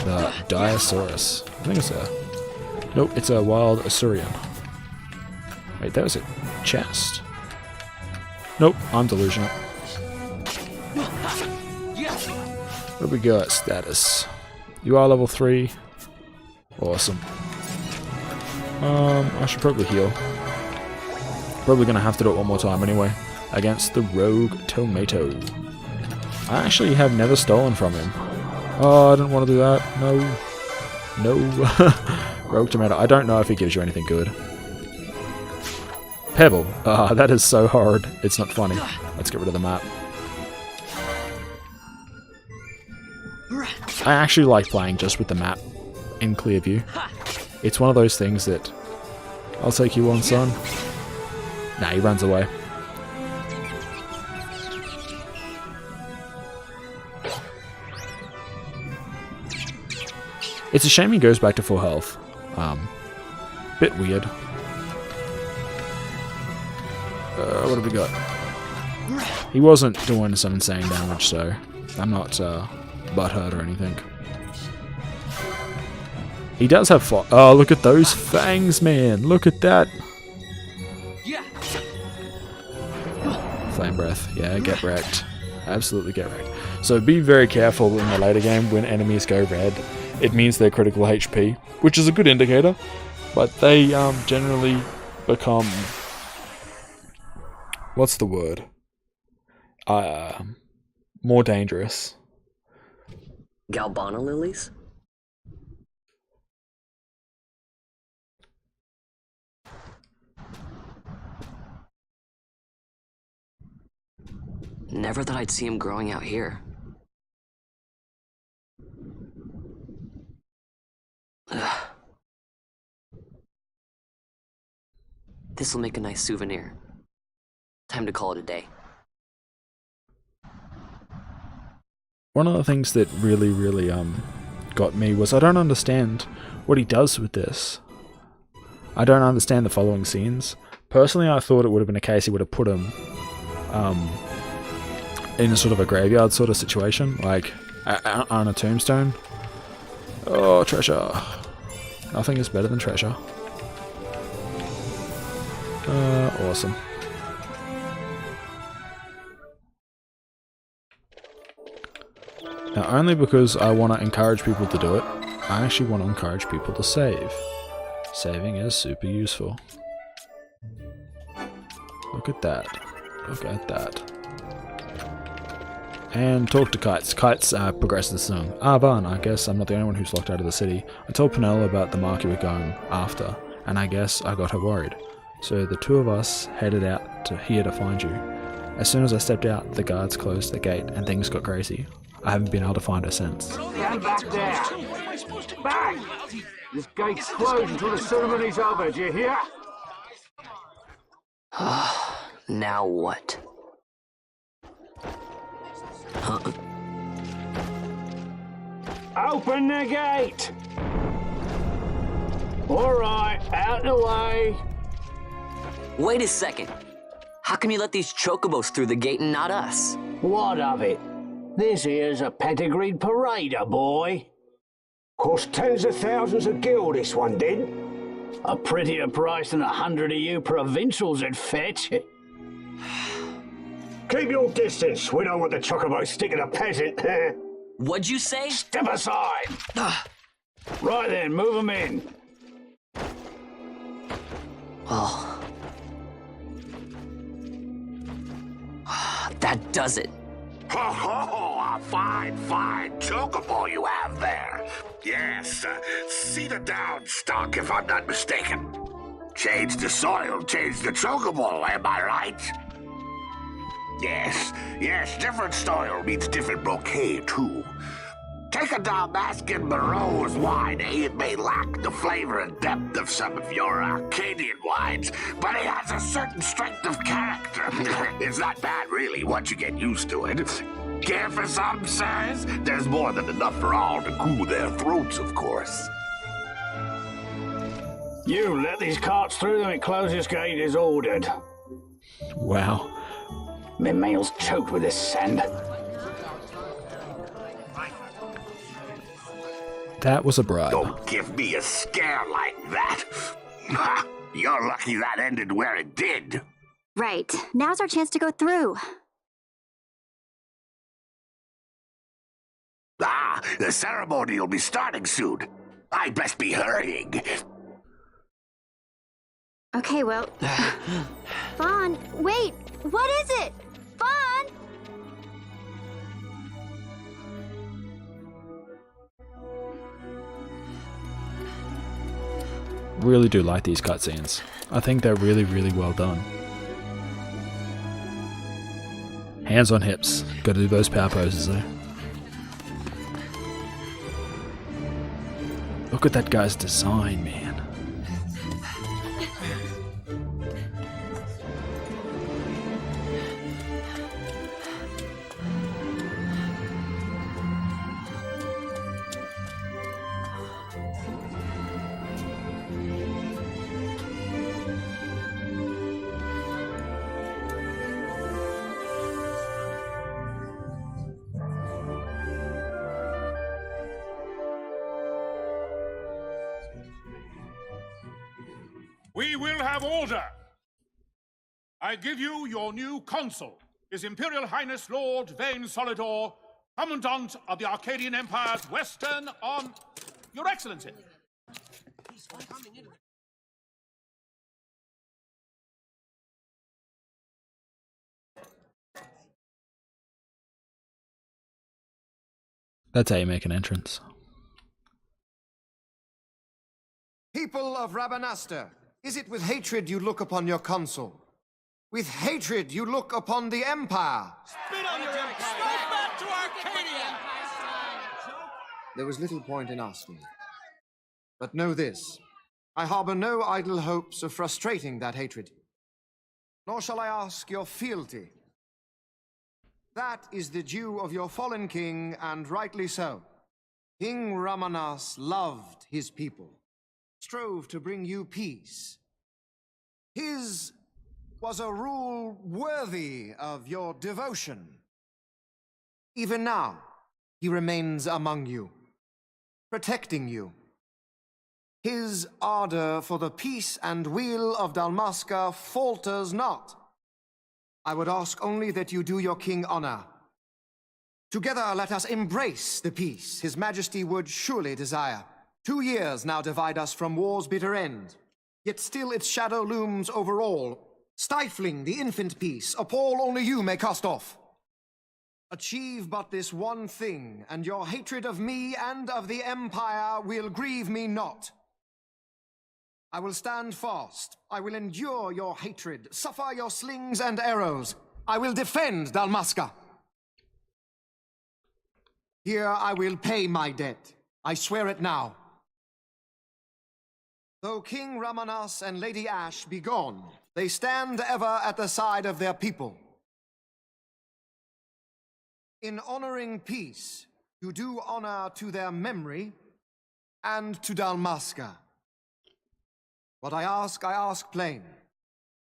The Diosaurus. I think it's a... Nope, it's a wild Assyrian. Wait, that was a chest? Nope, I'm delusional. What do we got? Status. You are level 3. Awesome. I should probably heal. Probably gonna have to do it one more time anyway. Against the Rogue Tomato. I actually have never stolen from him. Oh, I didn't want to do that. No. No. Rogue Tomato. I don't know if he gives you anything good. Pebble. That is so hard. It's not funny. Let's get rid of the map. I actually like playing just with the map in clear view. It's one of those things that... I'll take you on, son. Nah, he runs away. It's a shame he goes back to full health. Bit weird. What have we got? He wasn't doing some insane damage, so I'm not butthurt or anything. He does have oh, look at those fangs, man! Look at that! Flame breath. Yeah, get wrecked. Absolutely get wrecked. So be very careful in the later game when enemies go red. It means they're critical HP, which is a good indicator, but they generally become... What's the word? More dangerous. Galbana lilies? Never thought I'd see him growing out here. Ugh. This'll make a nice souvenir. Time to call it a day. One of the things that really got me was I don't understand what he does with this. I don't understand the following scenes. Personally, I thought it would have been a case he would have put him in a sort of a graveyard sort of situation, like on a tombstone. Oh, treasure. Nothing is better than treasure. Awesome. Now, only because I want to encourage people to do it, I actually want to encourage people to save. Saving is super useful. Look at that. Look at that. And talk to Kites. Kites progresses the song. Vaan, I guess I'm not the only one who's locked out of the city. I told Penella about the mark you were going after, and I guess I got her worried. So the two of us headed out to here to find you. As soon as I stepped out, the guards closed the gate and things got crazy. I haven't been able to find her since. Stand back there! Back! This gate's closed until the ceremony's over, do you hear? Now what? Open the gate! Alright, out the way! Wait a second. How come you let these chocobos through the gate and not us? What of it? This here's a pedigreed parader, boy. Cost tens of thousands of gil, this one did. A prettier price than 100 of you provincials would fetch. Keep your distance. We don't want the chocobo sticking a peasant. What'd you say? Step aside. Right then, move them in. Well... that does it. Ho ho! A fine chocobo you have there. Yes, cedar down stock if I'm not mistaken. Change the soil, change the chocobo, am I right? Yes, different soil means different bouquet too. Take a Dalmascan Moreau's wine, eh? It may lack the flavor and depth of some of your Arcadian wines, but it has a certain strength of character. It's not bad, really, once you get used to it. Care for some, sirs? There's more than enough for all to cool their throats, of course. You let these carts through when closest gate is ordered. Wow. My mail's choked with this sand. That was a bribe. Don't give me a scare like that. You're lucky that ended where it did. Right. Now's our chance to go through. Ah, the ceremony will be starting soon. I'd best be hurrying. Okay, well... Vaan, wait! What is it? Vaan! Really do like these cutscenes. I think they're really, really well done. Hands on hips. Gotta do those power poses though. Look at that guy's design, man. We will have order. I give you your new consul, His Imperial Highness Lord Vaan Solidor, Commandant of the Arcadian Empire's Western on... Your Excellency. That's how you make an entrance. People of Rabanastre, is it with hatred you look upon your consul? With hatred you look upon the Empire? Spit on your empire! Strike back to Arcadia! There was little point in asking. But know this, I harbor no idle hopes of frustrating that hatred. Nor shall I ask your fealty. That is the due of your fallen king, and rightly so. King Ramanas loved his people, strove to bring you peace. His was a rule worthy of your devotion. Even now, he remains among you, protecting you. His ardor for the peace and weal of Dalmasca falters not. I would ask only that you do your king honor. Together let us embrace the peace his majesty would surely desire. 2 years now divide us from war's bitter end, yet still its shadow looms over all, stifling the infant peace, a pall only you may cast off. Achieve but this one thing, and your hatred of me and of the Empire will grieve me not. I will stand fast. I will endure your hatred, suffer your slings and arrows. I will defend Dalmasca. Here I will pay my debt. I swear it now. Though King Ramanas and Lady Ash be gone, they stand ever at the side of their people. In honoring peace, you do honor to their memory and to Dalmasca. What I ask plain.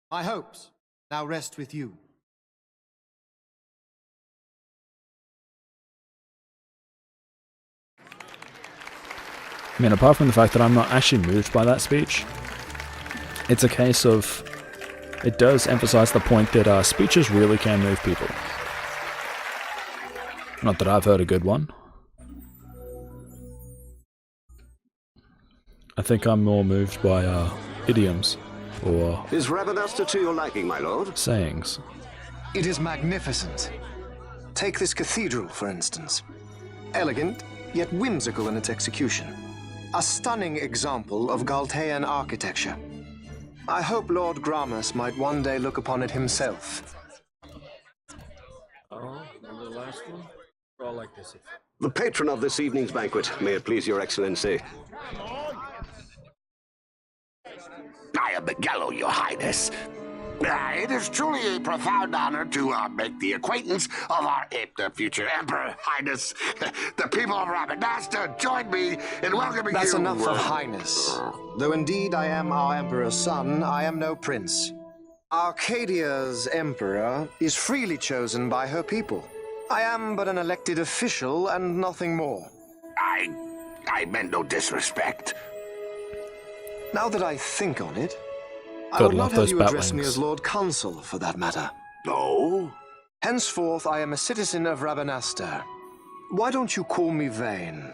My hopes now rest with you. I mean, apart from the fact that I'm not actually moved by that speech, it's a case of, it does emphasize the point that speeches really can move people. Not that I've heard a good one. I think I'm more moved by idioms, or... Is Rabanastre to your liking, my lord? Sayings. It is magnificent. Take this cathedral, for instance. Elegant, yet whimsical in its execution. A stunning example of Galtean architecture. I hope Lord Gramus might one day look upon it himself. Oh, and the last one? All like this. The patron of this evening's banquet, may it please your excellency. I am Miguelo, your highness. It is truly a profound honor to make the acquaintance of our future emperor, highness. The people of Rabanasta join me in welcoming That's you. enough of highness. Though indeed I am our emperor's son, I am no prince. Arcadia's emperor is freely chosen by her people. I am but an elected official and nothing more. I meant no disrespect. Now that I think on it, I Gotta would love not have those you address me batlings. as Lord Consul, for that matter. No? Henceforth, I am a citizen of Rabanasta. Why don't you call me Vaan?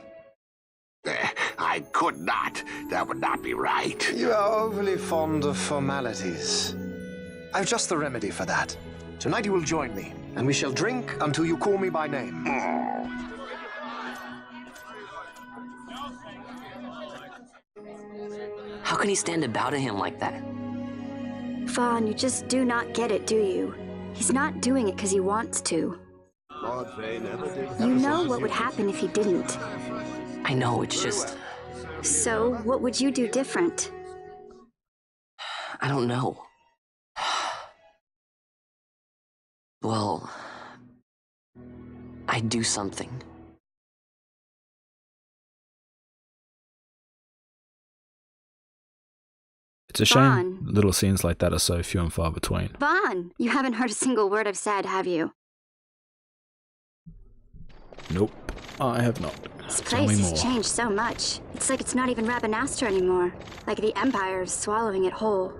I could not. That would not be right. You are overly fond of formalities. I've just the remedy for that. Tonight you will join me, and we shall drink until you call me by name. How can he stand about to him like that? Vaan, you just do not get it, do you? He's not doing it because he wants to. You know what would happen if he didn't. I know, it's just... So, what would you do different? I don't know. Well... I'd do something. It's a shame little scenes like that are so few and far between. Vaan, you haven't heard a single word I've said, have you? Nope, I have not. This Tell place me has more. changed so much. It's like it's not even Rabanasta anymore. Like the Empire is swallowing it whole.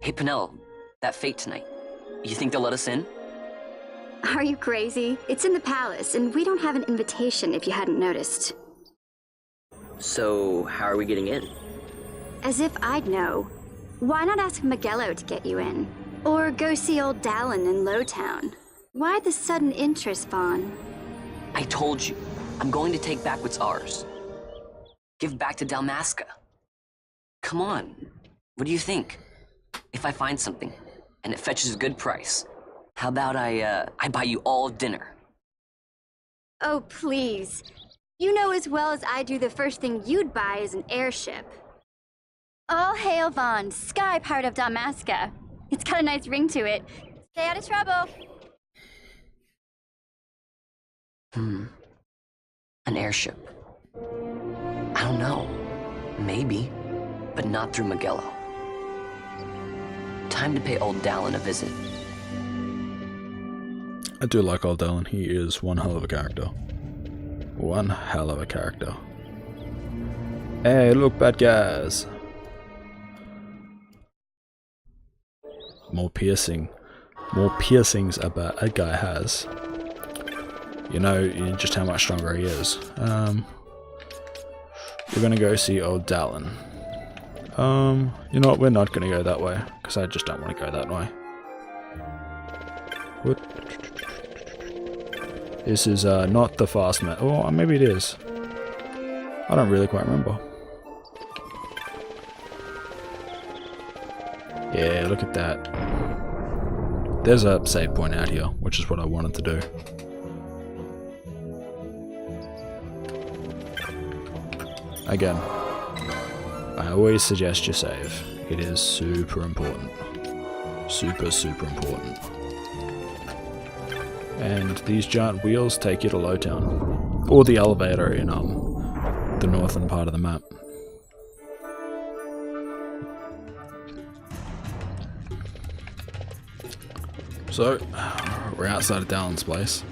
Hey, Penelo, that fete tonight. You think they'll let us in? Are you crazy? It's in the palace, and we don't have an invitation if you hadn't noticed. So, how are we getting in? As if I'd know. Why not ask Miguelo to get you in? Or go see old Dallin in Lowtown? Why the sudden interest, Vaan? I told you, I'm going to take back what's ours. Give back to Dalmasca. Come on, what do you think? If I find something, and it fetches a good price, how about I buy you all dinner? Oh, please. You know as well as I do the first thing you'd buy is an airship. All hail Vaan, sky part of Dalmasca. It's got a nice ring to it. Stay out of trouble. An airship. I don't know. Maybe, but not through Miguelo. Time to pay old Dallin a visit. I do like old Dallin. He is one hell of a character. One hell of a character. Hey, look, bad guys. More piercing. More piercings a guy has. You know just how much stronger he is. We're gonna go see old Dallin. You know what? We're not gonna go that way because I just don't want to go that way. What? This is not the fast map. Oh, maybe it is. I don't really quite remember. Yeah, look at that. There's a save point out here, which is what I wanted to do. Again, I always suggest you save. It is super important. Super, super important. And these giant wheels take you to Lowtown. Or the elevator in the northern part of the map. So, we're outside of Dallin's place.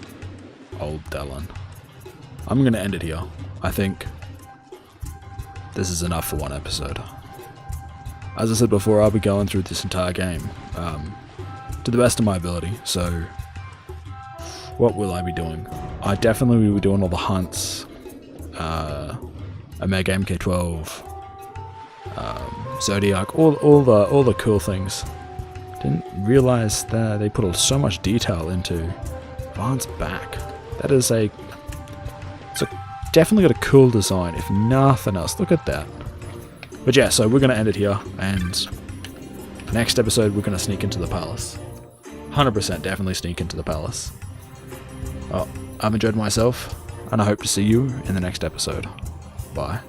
Old Dallin. I'm gonna end it here. I think this is enough for one episode. As I said before, I'll be going through this entire game to the best of my ability, so what will I be doing? I definitely will be doing all the hunts, Omega MK12, Zodiac, all the cool things. Didn't realize that they put so much detail into Vaan's back. That is definitely got a cool design, if nothing else. Look at that. But yeah, so we're gonna end it here, and Next episode, we're going to sneak into the palace. 100% definitely sneak into the palace. Well, I've enjoyed myself, and I hope to see you in the next episode. Bye.